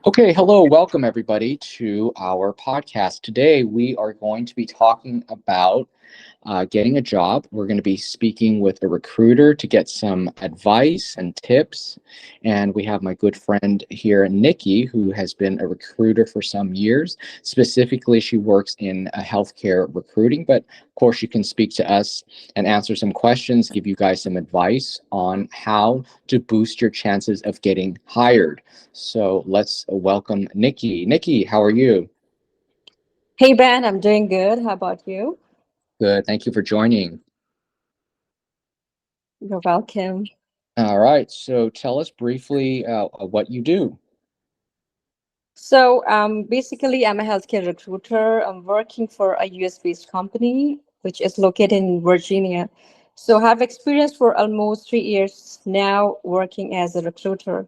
Okay, hello, welcome everybody to our podcast. Today we are going to be talking about getting a job. We're going to be speaking with a recruiter to get some advice and tips. And we have my good friend here, Nikki, who has been a recruiter for some years. Specifically, she works in healthcare recruiting, but of course, she can speak to us and answer some questions, give you guys some advice on how to boost your chances of getting hired. So let's welcome Nikki. Nikki, how are you? Hey Ben, I'm doing good. How about you? Good. Thank you for joining. You're welcome. All right. So tell us briefly what you do. Basically, I'm a healthcare recruiter. I'm working for a US-based company, which is located in Virginia. So, I have experience for almost 3 years now working as a recruiter.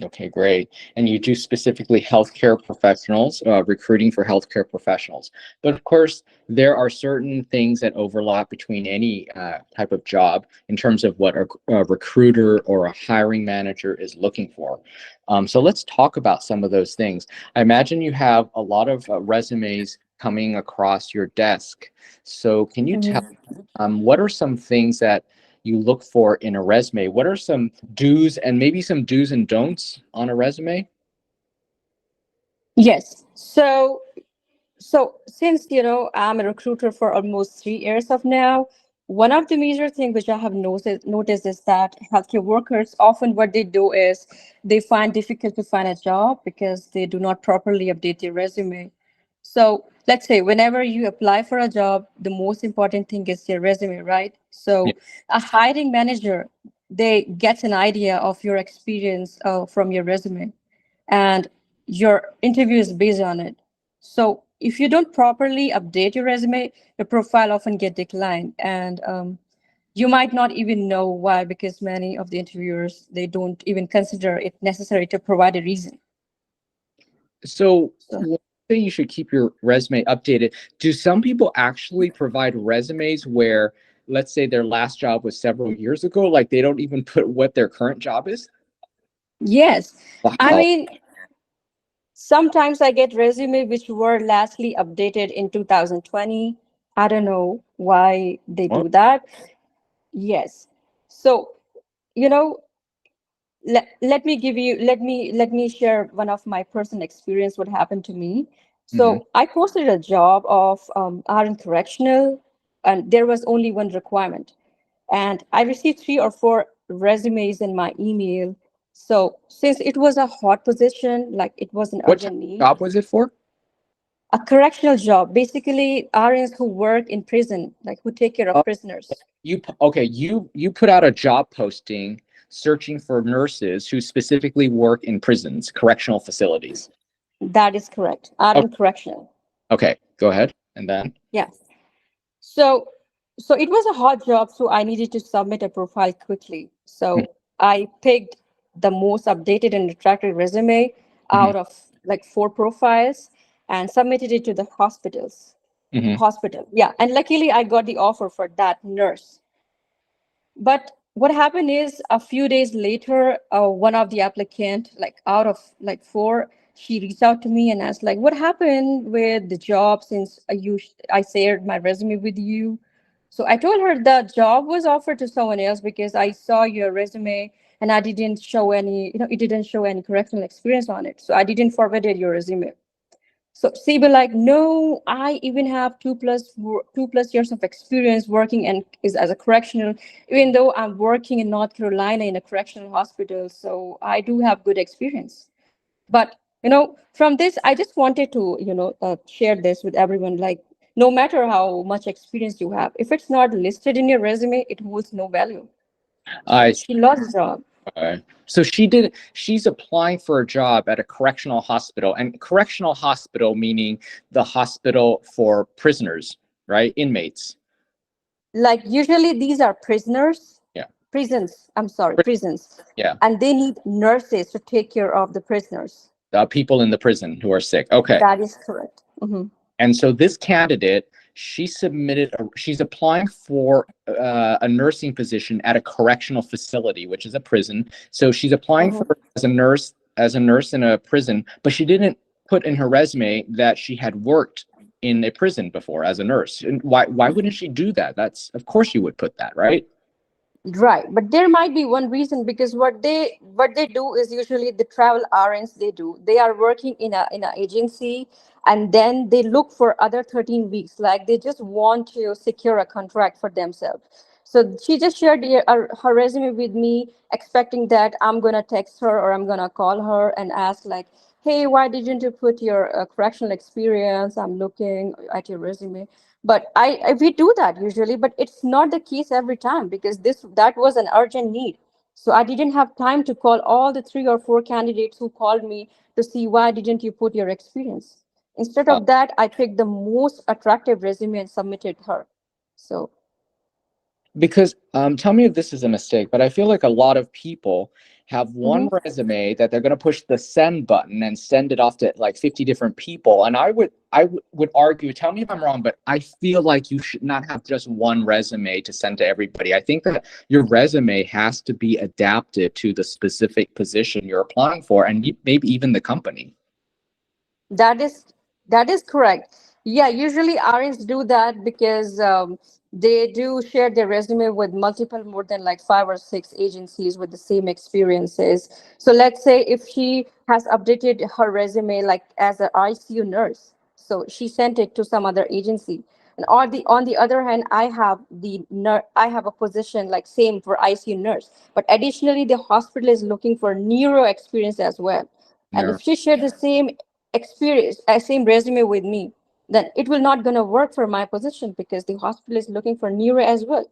Okay, great. And you do specifically healthcare professionals, recruiting for healthcare professionals. But of course, there are certain things that overlap between any type of job in terms of what a recruiter or a hiring manager is looking for. So let's talk about some of those things. I imagine you have a lot of resumes coming across your desk. So can you tell Mhm. what are some things that you look for in a resume? What are some do's and maybe some do's and don'ts on a resume? Yes. So since I'm a recruiter for almost 3 years of now, one of the major things which I have noticed is that healthcare workers often what they do is they find difficult to find a job because they do not properly update their resume. So let's say whenever you apply for a job, the most important thing is your resume, right? Yeah. So a hiring manager, they get an idea of your experience from your resume, and your interview is based on it. So if you don't properly update your resume, your profile often get declined, and you might not even know why, because many of the interviewers they don't even consider it necessary to provide a reason. So So when you say you should keep your resume updated, do some people actually provide resumes where, let's say, their last job was several years ago, like they don't even put what their current job is? yes, I Wow. mean sometimes I get resume which were lastly updated in 2020. I don't know why they What? do that. Yes. So you know let me share one of my personal experience what happened to me. Hmm. So I posted a job of RN correctional, and there was only one requirement, and I received 3 or 4 resumes in my email. So since it was a hot position, like it was an What type urgent of need, job was it for? a correctional job, basically RNs who work in prison, like who take care of Oh, prisoners. you put out a job posting searching for nurses who specifically work in prisons, correctional facilities. That is correct, RN correctional. Okay, go ahead. And then, Yes. So so it was a hot job, so I needed to submit a profile quickly. mhm, So I picked the most updated and attractive resume mhm, out of like 4 profiles and submitted it to the mhm. hospital. Yeah. And luckily I got the offer for that nurse. But what happened is a few days later, one of the applicant, like out of like 4, she reached out to me and asked, like, what happened with the job since I shared my resume with you. So I told her the job was offered to someone else because I saw your resume and I didn't show any, it didn't show any correctional experience on it. So I didn't forward your resume. So she be like, no, I even have 2+ years of experience working and is as a correctional, even though I'm working in North Carolina in a correctional hospital. So I do have good experience. But from this, I just wanted to share this with everyone. Like, no matter how much experience you have, if it's not listed in your resume, it holds no value. So I she lost the job. okay. So she's applying for a job at a correctional hospital, and correctional hospital meaning the hospital for prisoners, right? Inmates. Like usually these are prisoners, Yeah. prisons. I'm sorry, prisons, Yeah. and they need nurses to take care of the prisoners. People in the prison who are sick. Okay. That is correct. Hmm. And so this candidate, she's applying for a nursing position at a correctional facility, which is a prison. So she's applying Hmm. for as a nurse as a nurse in a prison, but she didn't put in her resume that she had worked in a prison before as a nurse. And why wouldn't she do that? That's, of course you would put that, right? Right, but there might be one reason, because what they do is usually the travel RNs they do. They are working in a agency, and then they look for other 13 weeks. Like they just want to secure a contract for themselves. So she just shared her resume with me, expecting that I'm gonna text her or I'm gonna call her and ask like, "Hey, why didn't you put your correctional experience? I'm looking at your resume." But I we do that usually, but it's not the case every time, because that was an urgent need. So I didn't have time to call all the 3 or 4 candidates who called me to see why didn't you put your experience. Instead Uh, of that, I picked the most attractive resume and submitted her. So because tell me if this is a mistake, but I feel like a lot of people have one mhm. resume that they're going to push the send button and send it off to like 50 different people. And I would argue, tell me if I'm wrong, but I feel like you should not have just one resume to send to everybody. I think that your resume has to be adapted to the specific position you're applying for, and maybe even the company. That is that is correct. Yeah, usually RNs do that because they do share their resume with multiple, more than like 5 or 6 agencies with the same experiences. So let's say if she has updated her resume like as an ICU nurse, so she sent it to some other agency. And on the other hand, I have a position like same for ICU nurse, but additionally the hospital is looking for neuro experience as well. And Yeah, if she shared the same experience, same resume with me, then it will not gonna work for my position, because the hospital is looking for neuro as well.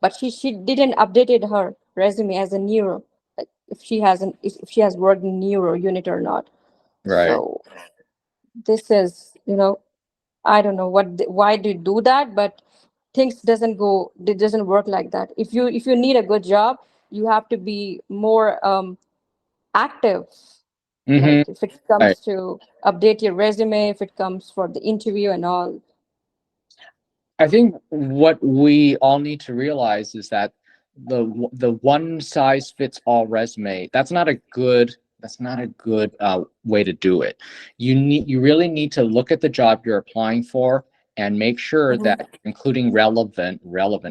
But she didn't updated her resume as a neuro, like if she has worked in neuro unit or not. right. So this is, I don't know why do you do that, but things it doesn't work like that. If you need a good job, you have to be more active, Mm-hmm. like if it comes to update your resume, if it comes for the interview and all. I think what we all need to realize is that the one size fits all resume, that's not a good way to do it. You really need to look at the job you're applying for and make sure Mhm. that including relevant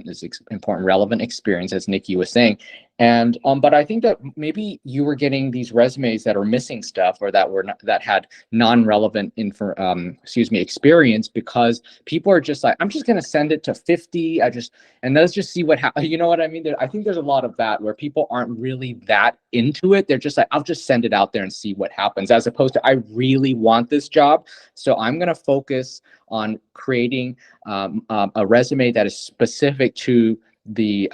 is important, relevant experience, as Nikki was saying. And but I think that maybe you were getting these resumes that are missing stuff, or that were not, that had non-relevant experience, because people are just like, I'm just going to send it to 50. And let's just see what happens. You know what I mean? I think there's a lot of that where people aren't really that into it. They're just like, I'll just send it out there and see what happens, as opposed to, I really want this job, so I'm going to focus on creating a resume that is specific to the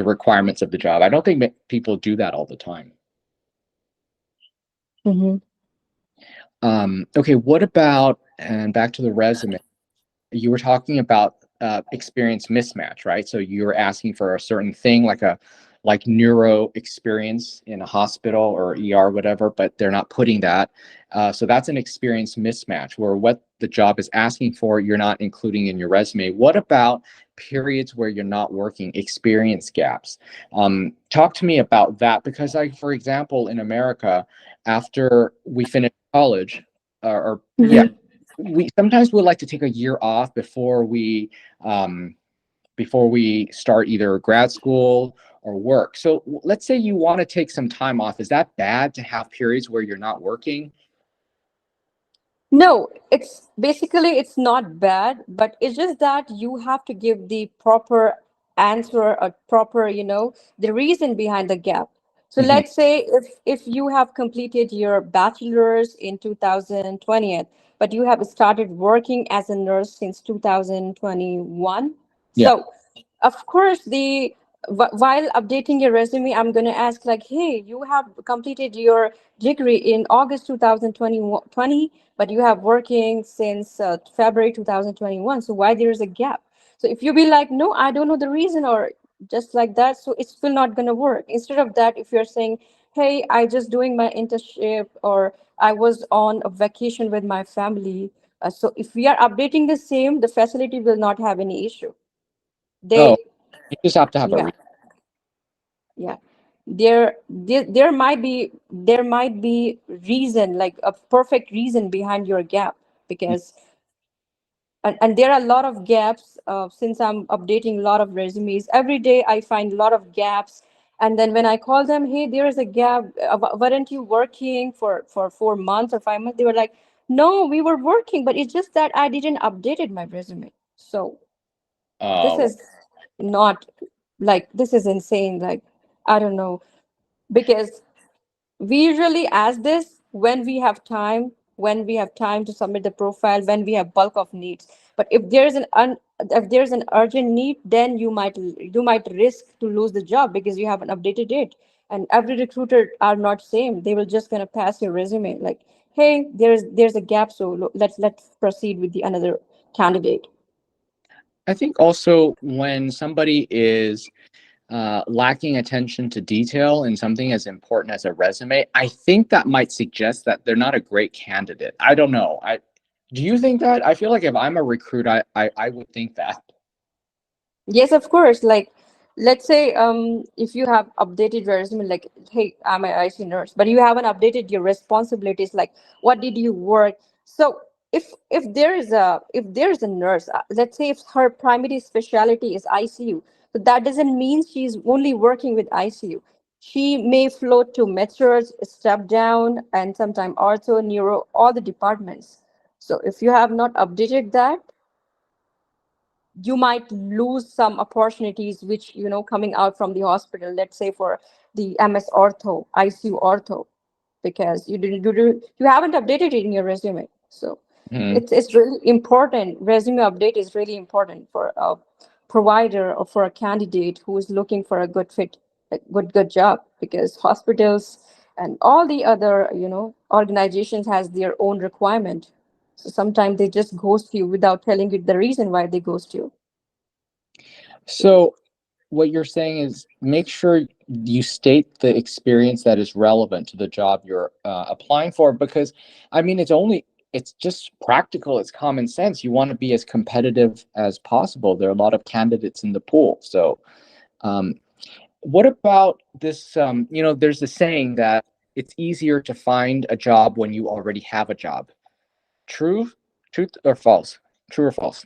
requirements of the job. I don't think people do that all the time. Mhm. Okay, what about, and back to the resume, you were talking about experience mismatch, right? So you were asking for a certain thing, like neuro experience in a hospital or ER, whatever, but they're not putting that. So that's an experience mismatch, where what the job is asking for, you're not including in your resume. What about periods where you're not working, experience gaps? Talk to me about that, because, like, for example, in America, after we finish college, or yeah, Mhm. we sometimes would like to take a year off um, before we start either grad school or work. So let's say you want to take some time off. Is that bad to have periods where you're not working? No, it's not bad, but it's just that you have to give the proper answer, a proper, the reason behind the gap. So Hmm. let's say if you have completed your bachelor's in 2020, but you have started working as a nurse since 2021. Yeah. So of course, while updating your resume, I'm going to ask like, hey, you have completed your degree in August 2020, but you have working since February 2021. So why there is a gap? So if you be like, no, I don't know the reason, or just like that, so it's still not going to work. Instead of that, if you're saying, hey, I just doing my internship, or I was on a vacation with my family. So if we are updating the same, the facility will not have any issue. Oh, They, you just have to have a yeah, reason. yeah. there might be reason, like a perfect reason behind your gap. Because and there are a lot of gaps. Since I'm updating a lot of resumes every day, I find a lot of gaps. And then when I call them, hey, there is a gap, weren't you working for 4 months or 5 months? They were like, no, we were working, but it's just that I didn't updated my resume. So this Oh, is not, like, this is insane. Like, I don't know. Because we usually ask this when we have time to submit the profile, when we have bulk of needs. But if there's an urgent need, then you might risk to lose the job because you haven't updated it. And every recruiter are not same. They will just gonna pass your resume like, hey, there's a gap, so let's proceed with the another candidate. I think also when somebody is lacking attention to detail in something as important as a resume, I think that might suggest that they're not a great candidate. I don't know. Do you think that? I feel like if I'm a recruit, I would think that. Yes, of course. Like, let's say, if you have updated your resume, like, hey, I'm an IC nurse, but you haven't updated your responsibilities, like, what did you work? So if there is a nurse, let's say if her primary specialty is ICU, so that doesn't mean she's only working with ICU. She may float to med-surg, step down, and sometime ortho, neuro, all the departments. So if you have not updated that, you might lose some opportunities which coming out from the hospital, let's say for the MS ortho, ICU ortho, because you haven't updated it in your resume. So Mhm. it's really important. Resume update is really important for a provider or for a candidate who is looking for a good fit, a good job, because hospitals and all the other organizations has their own requirement. So sometimes they just ghost you without telling you the reason why they ghost you. So what you're saying is make sure you state the experience that is relevant to the job you're applying for, because I mean it's just practical, it's common sense. You want to be as competitive as possible. There are a lot of candidates in the pool. So um, what about this? There's a saying that it's easier to find a job when you already have a job. True, truth or false? True or false?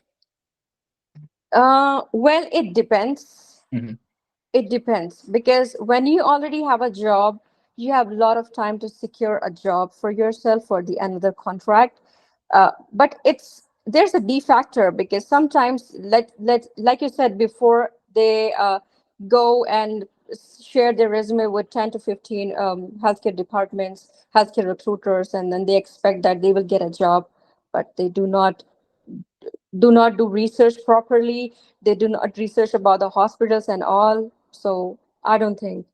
Well, it depends. Hmm. It depends, because when you already have a job, you have a lot of time to secure a job for yourself for the another contract. But there's a D factor, because sometimes, like you said before, they go and share their resume with 10 to 15 healthcare departments, healthcare recruiters, and then they expect that they will get a job, but they do not do research properly. They do not research about the hospitals and all. So I don't think.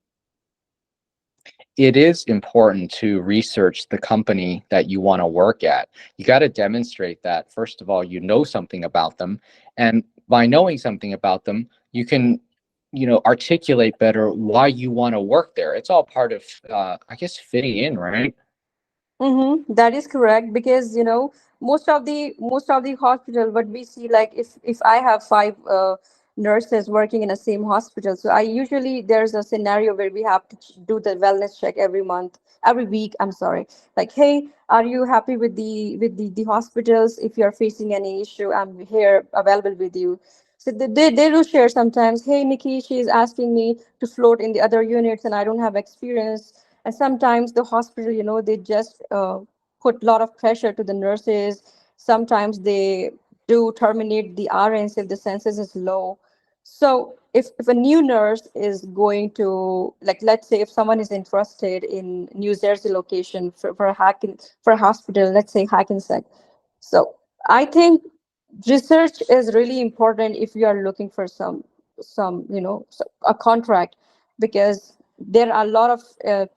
It is important to research the company that you want to work at. You got to demonstrate that, first of all, you know something about them. And by knowing something about them, you can, articulate better why you want to work there. It's all part of, I guess, fitting in, right? That is correct, because most of the hospital, what we see, like, if I have five nurses working in the same hospital, so I usually, there's a scenario where we have to do the wellness check every month, every week. I'm sorry, like, hey, are you happy with the hospitals? If you're facing any issue, I'm here available with you. So they do share sometimes. Hey, Nikki, she's asking me to float in the other units, and I don't have experience. And sometimes the hospital, they just put a lot of pressure to the nurses. Sometimes they do terminate the RNs if the census is low. So if a new nurse is going to, like, let's say if someone is interested in New Jersey location for a hospital, let's say Hackensack. So I think research is really important if you are looking for a contract, because there are a lot of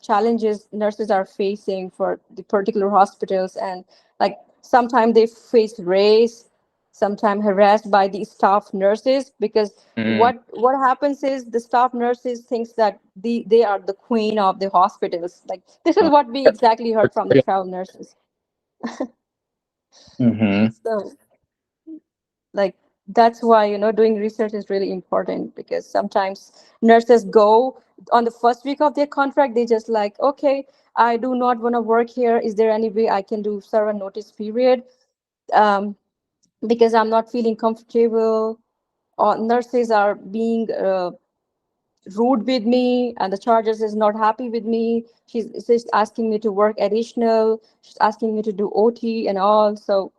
challenges nurses are facing for the particular hospitals. And, like, sometimes they face race, sometimes harassed by the staff nurses, because Mm. what happens is the staff nurses thinks that they are the queen of the hospitals. Like, this is what we exactly heard from the travel nurses. Mm-hmm. So, like, That's why, doing research is really important, because sometimes nurses go on the first week of their contract, they just like, okay, I do not want to work here. Is there any way I can do serve a notice period? Um, because I'm not feeling comfortable, or nurses are being rude with me, and the charges is not happy with me. She's asking me to work additional. She's asking me to do OT and all. So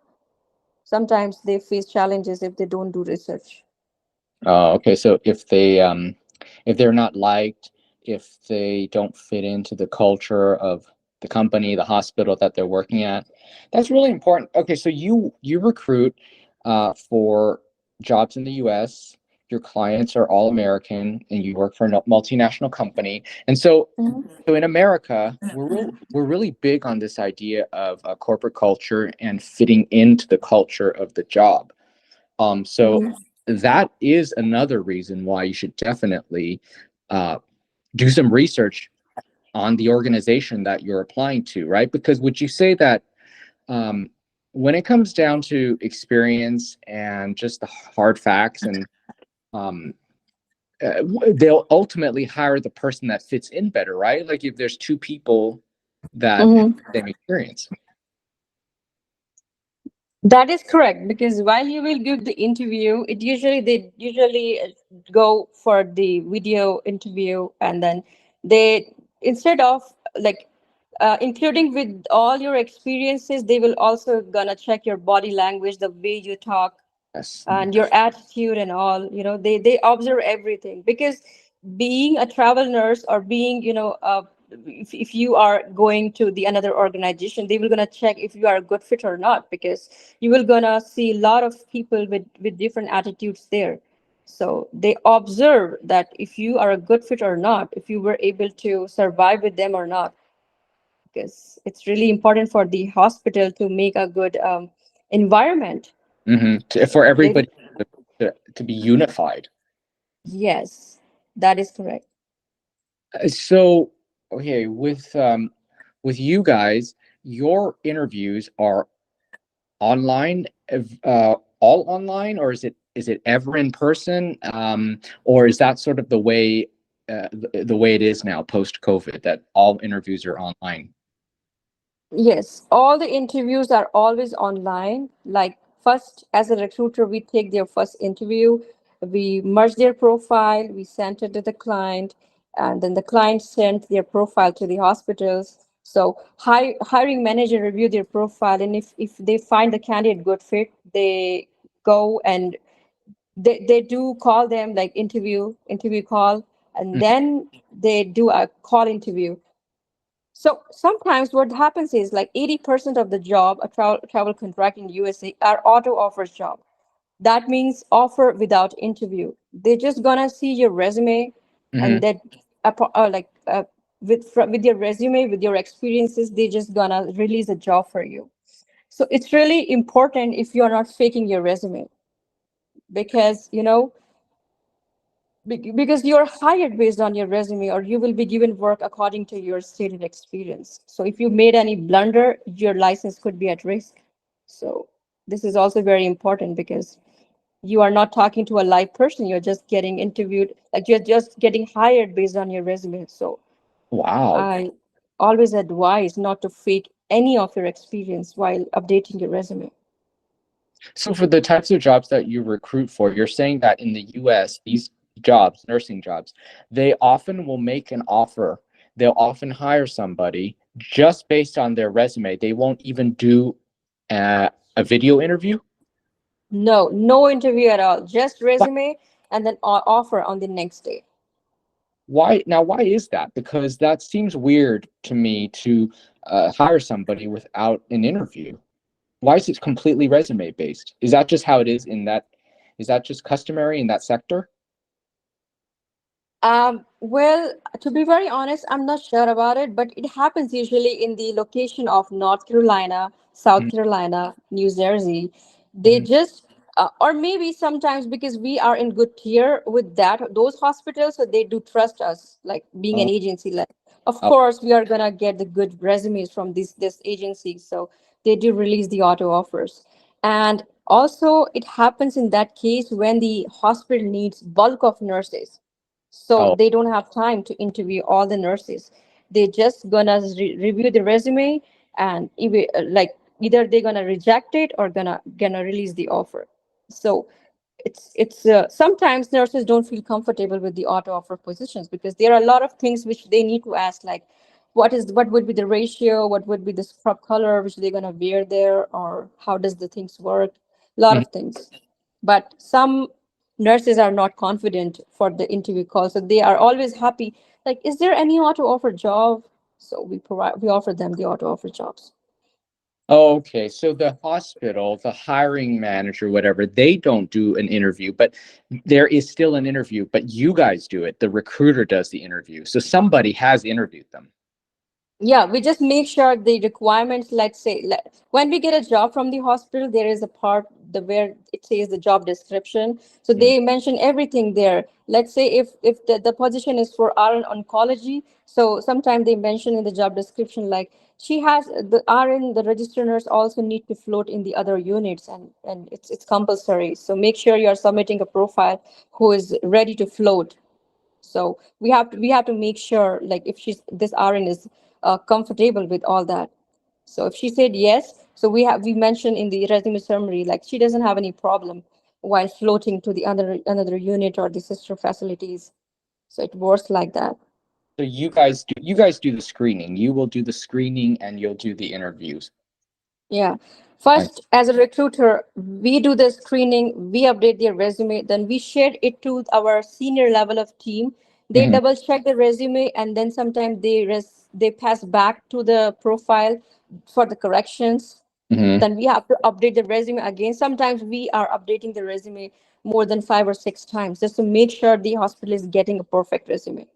sometimes they face challenges if they don't do research. Okay, so if they're not liked, if they don't fit into the culture of the company, the hospital that they're working at, that's really important. Okay, so you recruit for jobs in the U.S. Your clients are all American, and you work for a multinational company. And Mhm. so in America, we're really big on this idea of corporate culture and fitting into the culture of the job. So Mhm. that is another reason why you should definitely uh, do some research on the organization that you're applying to, right? Because would you say that um, when it comes down to experience and just the hard facts, and um, they'll ultimately hire the person that fits in better, right? Like if there's two people that have Mhm. the same experience. That is correct, because while you will give the interview, they usually go for the video interview, and then they, instead of like including with all your experiences, they will also gonna check your body language, the way you talk, Yes. and your attitude and all. They observe everything, because being a travel nurse, or being, if you are going to the another organization, they will gonna check if you are a good fit or not, because you will gonna see a lot of people with different attitudes there. So they observe that if you are a good fit or not, if you were able to survive with them or not, because it's really important for the hospital to make a good environment. For So they, everybody to be unified. yes, that is correct. So, okay, with you guys, your interviews are online, all online, or is it ever in person, or is that sort of the way it is now post COVID, that all interviews are online? Yes, all the interviews are always online. Like, first, as a recruiter, we take their first interview, we merge their profile, we send it to the client, and then the client sent their profile to the hospitals. So, hiring manager review their profile, and if they find the candidate good fit, they go and they do call them, like interview call, and then they do a call interview. So sometimes what happens is, like, 80% of the job, a travel contract in USA, are auto offers job. That means offer without interview. They're just gonna see your resume, Mm-hmm. and that with your resume, with your experiences, they just gonna release a job for you. So it's really important if you're not faking your resume, because because you're hired based on your resume, or you will be given work according to your stated experience. So if you made any blunder, your license could be at risk. So this is also very important, because you are not talking to a live person, you're just getting interviewed, like you're just getting hired based on your resume. So Wow. I always advise not to fake any of your experience while updating your resume. So for the types of jobs that you recruit for, you're saying that in the US, these jobs, nursing jobs, they often will make an offer. They'll often hire somebody just based on their resume. They won't even do a video interview. No, no interview at all, just Why, resume, and then offer on the next day. why is that? Because that seems weird to me, to hire somebody without an interview. Why is it completely resume based? Is that just how it is in that? Is that just customary in that sector? Well, to be very honest, I'm not sure about it, but it happens usually in the location of North Carolina, South Carolina, New Jersey. They Mm-hmm. just, or maybe sometimes because we are in good tier with those hospitals, so they do trust us, like being an Oh, agency. Like, of oh, course, we are gonna get the good resumes from this agency, so they do release the auto offers. And Also, it happens in that case when the hospital needs bulk of nurses. So Oh. they don't have time to interview all the nurses. They just gonna review the resume and like either they're gonna reject it or gonna release the offer. So it's sometimes nurses don't feel comfortable with the auto offer positions because there are a lot of things which they need to ask, like what would be the ratio, what would be the scrub color which they're gonna wear there, or how does the things work, a lot Mhm. of things. But some nurses are not confident for the interview call, so they are always happy, like, is there any auto offer job? So we offer them the auto offer jobs. Okay, so the hospital, the hiring manager, whatever, they don't do an interview, but there is still an interview, but you guys do it. The recruiter does the interview. So somebody has interviewed them. Yeah, we just make sure the requirements, let's say, when we get a job from the hospital, there is a part where it says the job description, so Mhm. they mention everything there. Let's say if the position is for RN oncology, so sometimes they mention in the job description, like, she has the RN, the registered nurse also need to float in the other units, and it's compulsory, so make sure you are submitting a profile who is ready to float. So we have to make sure, like, if she's this RN is comfortable with all that. So if she said yes, so we mentioned in the resume summary, like, she doesn't have any problem while floating to the other another unit or the sister facilities. So it works like that. So you guys do the screening. You will do the screening and you'll do the interviews. Yeah. I, First, as a recruiter, we do the screening, we update their resume, then we share it to our senior level of team. They mhm, double check the resume, and then sometimes they pass back to the profile for the corrections. mhm, Then we have to update the resume again. Sometimes we are updating the resume more than 5 or 6 times just to make sure the hospital is getting a perfect resume.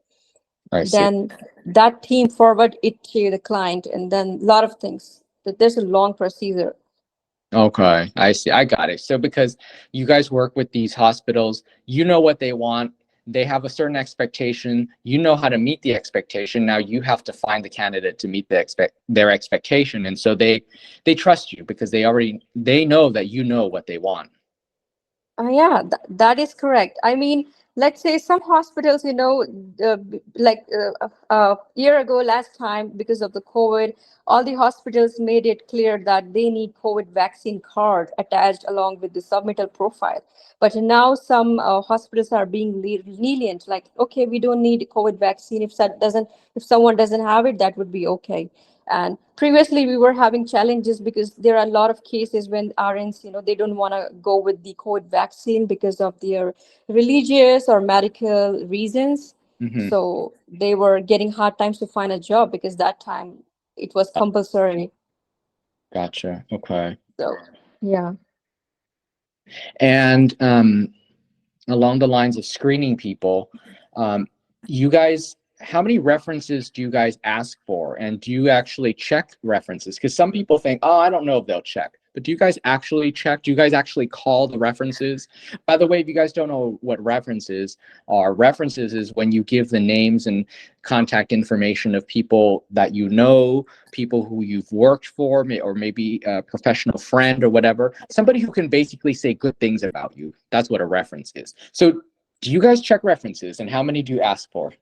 I see. Then that team forward it to the client, and then a lot of things. That there's a long procedure. Okay, I see. I got it. So because you guys work with these hospitals, you know what they want. They have a certain expectation. You know how to meet the expectation. Now you have to find the candidate to meet their expectation, and so they trust you because they know that you know what they want. Yeah, that is correct. I mean, let's say some hospitals, like a year ago, last time, because of the COVID, all the hospitals made it clear that they need COVID vaccine card attached along with the submittal profile. But now some hospitals are being lenient, like, okay, we don't need COVID vaccine. If someone doesn't have it, that would be okay. And previously we were having challenges because there are a lot of cases when RNs, they don't want to go with the COVID vaccine because of their religious or medical reasons. Hmm. So they were getting hard times to find a job because that time it was compulsory. Gotcha. Okay. So yeah. And along the lines of screening people, um, you guys, how many references do you guys ask for? And do you actually check references? Because some people think, oh, I don't know if they'll check. But do you guys actually check? Do you guys actually call the references? By the way, if you guys don't know what references is when you give the names and contact information of people that you know, people who you've worked for, or maybe a professional friend or whatever, somebody who can basically say good things about you. That's what a reference is. So do you guys check references, and how many do you ask for?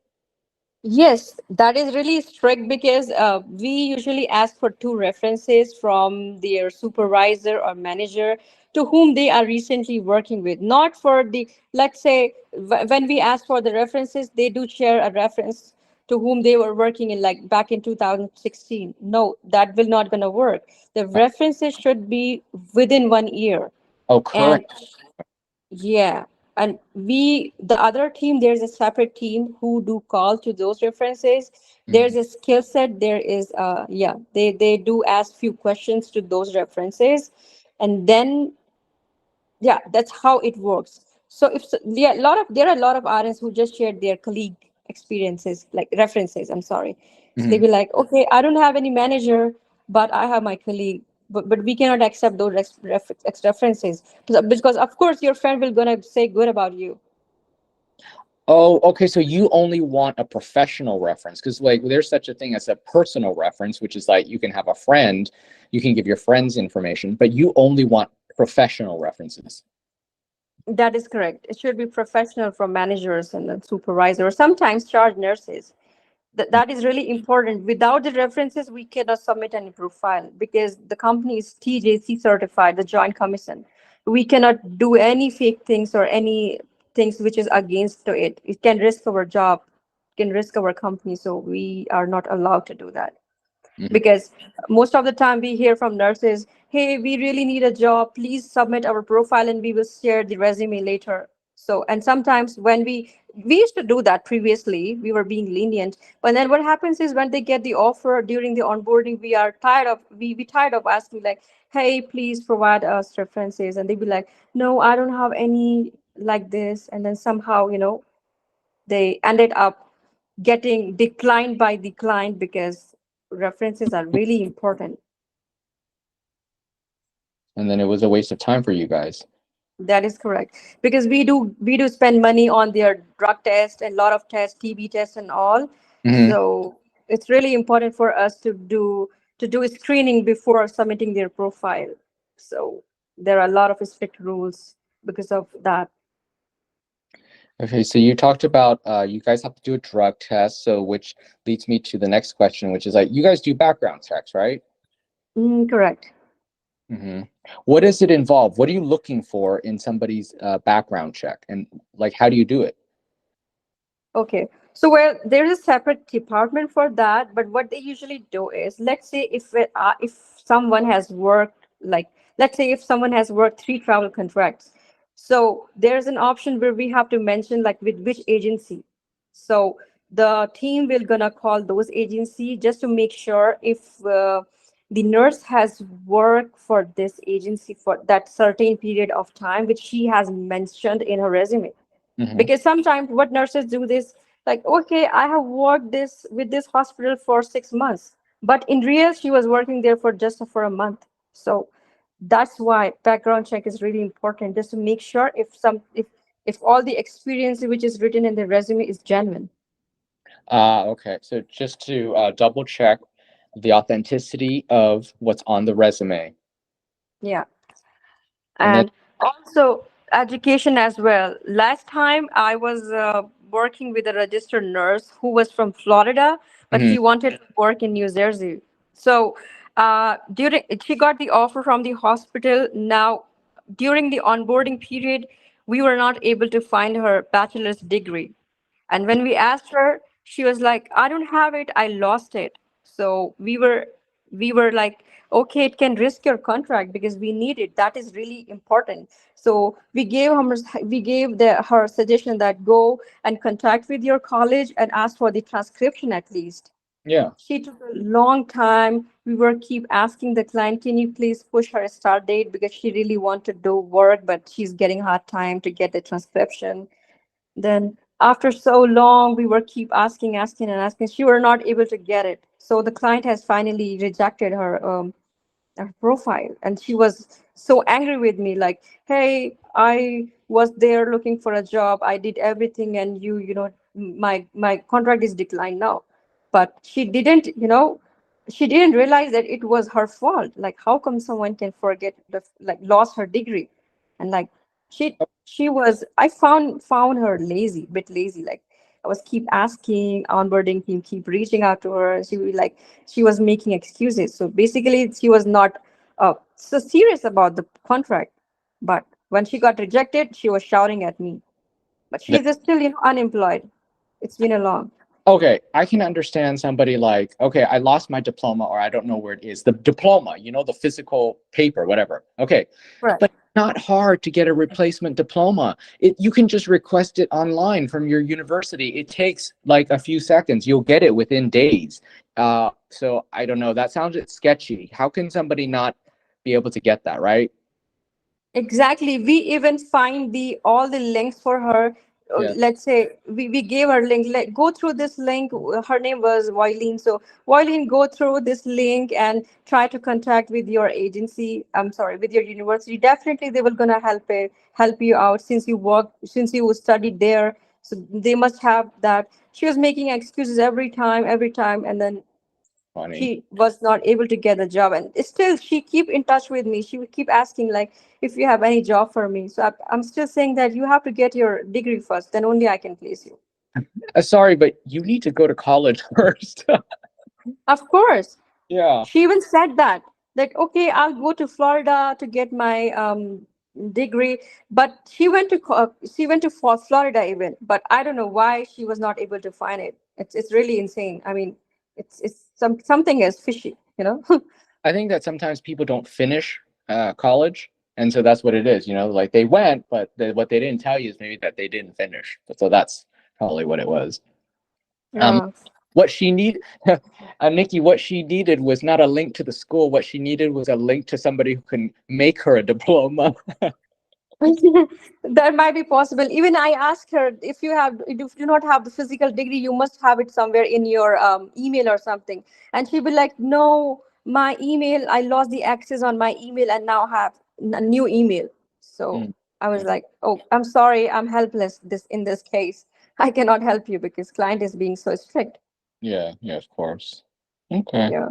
Yes, that is really strict because we usually ask for two references from their supervisor or manager to whom they are recently working with. Not for the, let's say, when we ask for the references, they do share a reference to whom they were working in, like, back in 2016. No, that will not gonna work. The references should be within 1 year. Oh, current. And yeah, and the other team, there's a separate team who do call to those references. There's Mhm. a skill set. There is, yeah, they do ask few questions to those references, and then yeah, that's how it works. So yeah, there are a lot of RNs who just shared their colleague experiences, like references, I'm sorry. So they Mhm. be like, okay, I don't have any manager, but I have my colleague, but we cannot accept those references because of course your friend will gonna say good about you. Oh, okay. So you only want a professional reference because, like, there's such a thing as a personal reference, which is like you can have a friend, you can give your friend's information, but you only want professional references. That is correct. It should be professional from managers and then supervisors, sometimes charge nurses. That is really important. Without the references, we cannot submit any profile because the company is TJC certified, the Joint Commission. We cannot do any fake things or any things which is against to it. It can risk our job, can risk our company. So we are not allowed to do that, Mhm. because most of the time we hear from nurses, hey, we really need a job, please submit our profile and we will share the resume later. So, and sometimes when we used to do that previously, we were being lenient, but then what happens is when they get the offer during the onboarding, we are tired of we tired of asking like, hey, please provide us references, and they'd be like, no, I don't have any like this, and then somehow, they ended up getting declined by the client because references are really important. And then it was a waste of time for you guys. That is correct, because we do spend money on their drug test and lot of tests, TB tests and all. Hmm. So it's really important for us to do a screening before submitting their profile. So there are a lot of strict rules because of that. Okay, so you talked about you guys have to do a drug test, so which leads me to the next question, which is like you guys do background checks, right? Correct. Hmm. What does it involve? What are you looking for in somebody's background check, and like how do you do it? Okay. So well, there is a separate department for that, but what they usually do is, let's say if someone has worked like, let's say if someone has worked 3 travel contracts, so there's an option where we have to mention like with which agency. So the team will gonna call those agency just to make sure if the nurse has worked for this agency for that certain period of time which she has mentioned in her resume. Hmm. Because sometimes what nurses do this, like, okay, I have worked this with this hospital for 6 months, but in real she was working there for a month. So that's why background check is really important, just to make sure if all the experience which is written in the resume is genuine. Okay, so just to double check the authenticity of what's on the resume, Yeah. and then And also education as well. Last time I was working with a registered nurse who was from Florida, but mhm, she wanted to work in New Jersey. So during she got the offer from the hospital. Now during the onboarding period, we were not able to find her bachelor's degree, and when we asked her, she was like, I don't have it, I lost it. So we were like, okay, it can risk your contract because we need it. That is really important. So we gave her suggestion that go and contact with your college and ask for the transcription at least. yeah. She took a long time. We were keep asking the client, can you please push her start date, because she really wanted to do work, but she's getting hard time to get the transcription. Then after so long, we were keep asking and asking. She were not able to get it. So the client has finally rejected her profile, and she was so angry with me, like, hey, I was there looking for a job, I did everything, and my contract is declined now. But she didn't realize that it was her fault. Like, how come someone can forget like lost her degree? And like, I found her lazy, bit lazy. Like, I was keep asking, onboarding team keep reaching out to her, and she was making excuses. So basically, she was not so serious about the contract. But when she got rejected, she was shouting at me. But she's still, unemployed. It's been a long. Okay, I can understand somebody like, okay, I lost my diploma or I don't know where it is. The diploma, the physical paper, whatever. Okay, Right. but not hard to get a replacement diploma. You can just request it online from your university. It takes like a few seconds. You'll get it within days. So I don't know. That sounds sketchy. How can somebody not be able to get that, right? Exactly. We even find the all the links for her. Yeah. Let's say we gave her link. Like, go through this link. Her name was Wileen. So Wileen, go through this link and try to contact with your agency. I'm sorry, with your university. Definitely, they will gonna help you out since you studied there. So they must have that. She was making excuses every time, and then Funny. she was not able to get a job, and still she keep in touch with me. She would keep asking like if you have any job for me. So I'm still saying that you have to get your degree first, then only I can place you. Sorry, but you need to go to college first. Of course. Yeah. She even said that okay, I'll go to Florida to get my degree, but she went to Florida even, but I don't know why she was not able to find it. It's really insane. I mean, it's something is fishy, you know. I think that sometimes people don't finish college, and so that's what it is. Like they went, but what they didn't tell you is maybe that they didn't finish. So that's probably what it was. Um, Yeah. what she need, Nikki, what she needed was not a link to the school. What she needed was a link to somebody who can make her a diploma. That might be possible. Even I asked her, if you do not have the physical degree, you must have it somewhere in your email or something. And she'd be like, no, my email, I lost the access on my email and now have a new email. So Mm, I was like, oh, I'm sorry, I'm helpless in this case. I cannot help you because client is being so strict. yeah, yeah, of course. Okay. Yeah.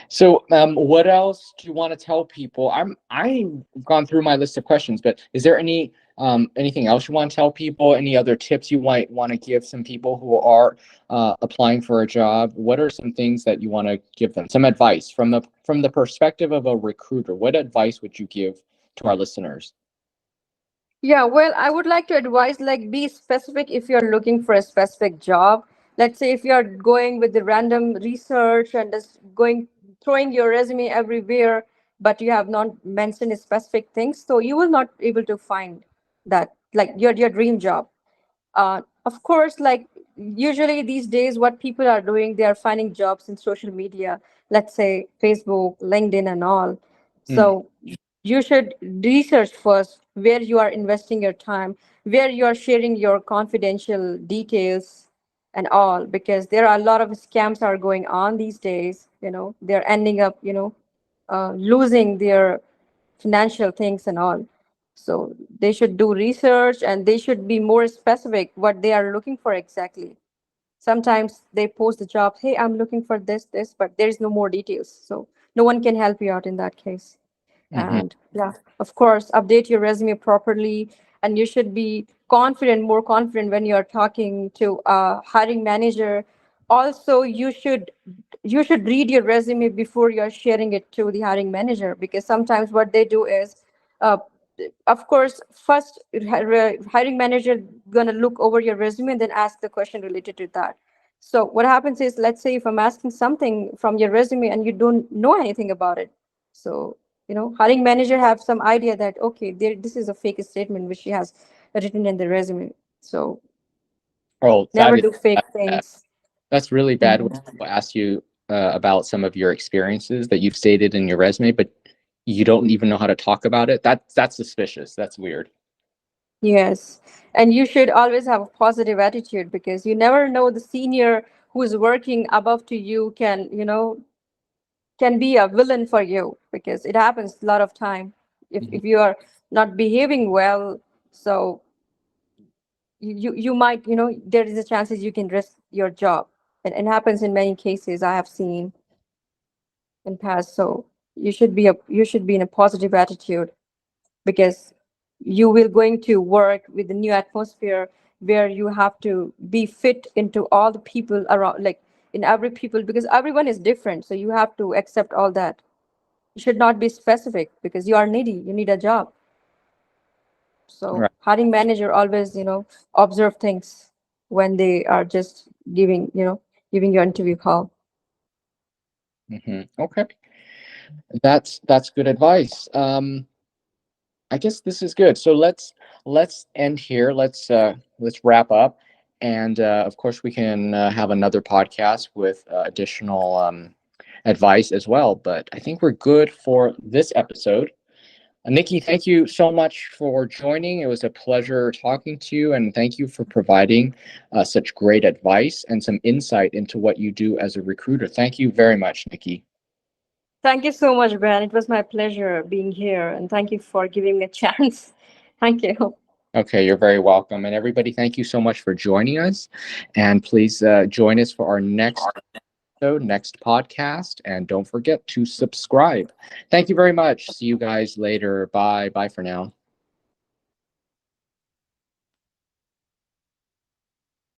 So, what else do you want to tell people? I've gone through my list of questions, but is there anything else you want to tell people? Any other tips you might want to give some people who are applying for a job? What are some things that you want to give them? Some advice from the perspective of a recruiter. What advice would you give to our listeners? Yeah, well, I would like to advise like be specific if you're looking for a specific job. Let's say if you're going with the random research and just going throwing your resume everywhere, but you have not mentioned specific things, so you will not able to find that like your dream job. Of course, like usually these days, what people are doing, they are finding jobs in social media, let's say Facebook, LinkedIn, and all. Mm, So you should research first where you are investing your time, where you are sharing your confidential details and all, because there are a lot of scams are going on these days. They're ending up, losing their financial things and all. So they should do research and they should be more specific what they are looking for exactly. Sometimes they post the job, hey, I'm looking for this, but there is no more details. So no one can help you out in that case. mhm. And yeah, of course, update your resume properly. And you should be more confident when you're talking to a hiring manager. Also, you should read your resume before you're sharing it to the hiring manager, because sometimes what they do is uh, of course, first hiring manager gonna look over your resume and then ask the question related to that. So what happens is, let's say if I'm asking something from your resume and you don't know anything about it, so hiring manager have some idea that okay, this is a fake statement which she has written in the resume. So Oh, never do fake bad. things. That's really bad when Mhm. people ask you about some of your experiences that you've stated in your resume, but you don't even know how to talk about it. That's suspicious. That's weird. Yes. And you should always have a positive attitude, because you never know, the senior who is working above to you can be a villain for you, because it happens a lot of time. if, Mhm. if you are not behaving well, so you might, there is a chances you can risk your job. And it happens in many cases I have seen in past. So you should be in a positive attitude, because you will going to work with the new atmosphere where you have to be fit into all the people around, like in every people, because everyone is different, so you have to accept all that. You should not be specific, because you are needy, you need a job. So Right. hiring manager always, observe things when they are just giving your interview call. Okay. That's good advice. I guess this is good. So let's end here. Let's wrap up, and of course we can have another podcast with additional advice as well. But I think we're good for this episode. Nikki, thank you so much for joining. It was a pleasure talking to you, and thank you for providing such great advice and some insight into what you do as a recruiter. Thank you very much, Nikki. Thank you so much, Ben. It was my pleasure being here, and thank you for giving me a chance. Thank you. Okay, you're very welcome. And everybody, thank you so much for joining us. And please join us for our next episode, next podcast, and don't forget to subscribe. Thank you very much. See you guys later. Bye. Bye for now.